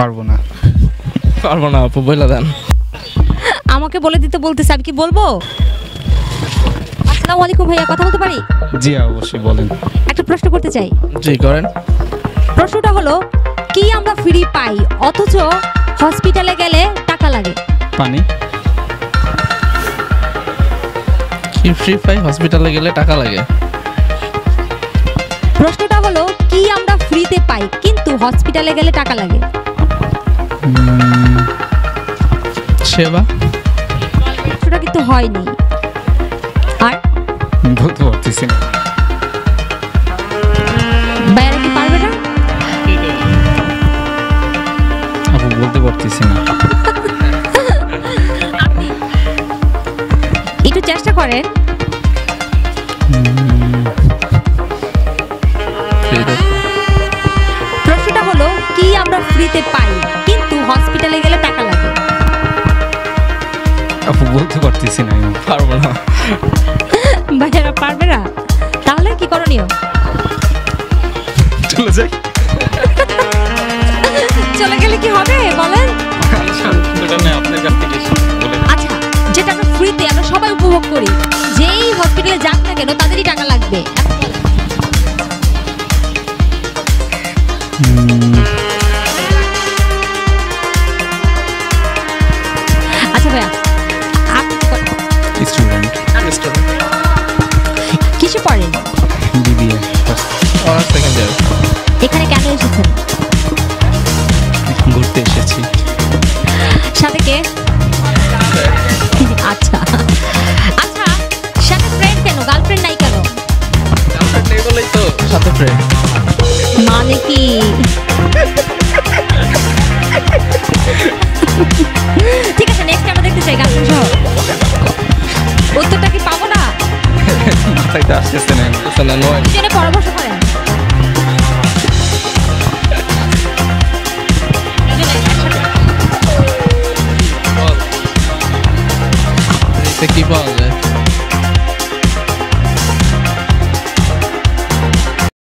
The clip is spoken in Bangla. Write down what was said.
পারবো না। পারবো না আপু, বলে দেন। আমাকে বলে দিতে বলতেছে, আমি কি বলবো? আসসালামু আলাইকুম ভাইয়া, কথা বলতে পারি? জি অবশ্যই, বলেন। একটা প্রশ্ন করতে চাই। জি করেন। প্রশ্নটা হলো, কি আমরা ফ্রি পাই অথচ হসপিটালে গেলে টাকা লাগে? পানি। কি ফ্রি পাই হসপিটালে গেলে টাকা লাগে? প্রশ্নটা হলো, কি আমরা ফ্রিতে পাই কিন্তু হসপিটালে গেলে টাকা লাগে? সেবা। প্রশ্নটা কিন্তু হয়নি। আর বলতে পারতেছি না। ভাইয়ারা কি পারবে না? আপু বলতে পারতেছি না। একটু চেষ্টা করেন। প্রশ্নটা হলো, কি আমরা ফ্রিতে পাই কিন্তু হসপিটালে গেলে টাকা লাগে? আপু বলতে পারতেছি না। পারবো না। ভাইয়ারা পারবে না? তাহলে কি করণীয়? চলে যাই। চলে গেলে কি হবে বলেন? আচ্ছা, যেটা আমরা ফ্রিতে আমরা সবাই উপভোগ করি, যেই হসপিটালে যাক না কেন তাদেরই টাকা লাগবে। আচ্ছা ভাইয়া, আপনি কি করেন? স্টুডেন্ট। কিসে পড়েন? BBA honours second year. এখানে কেন এসেছেন? ঘুরতে এসেছি। সাথে কে? আচ্ছা আচ্ছা, সাথে ফ্রেন্ড কেন, গার্লফ্রেন্ড নাই কেন? গার্লফ্রেন্ড নেই বলেই তো সাথে ফ্রেন্ড। মানে কি? ঠিক আছে, নেক্সট আমরা দেখতে চাই গার্লফ্রেন্ড সহ। উত্তরটা কি পাবো না? মাথায় তো আসতেছে না। না নয়। দুজনে পরামর্শ করেন। কি পাওয়া যায়?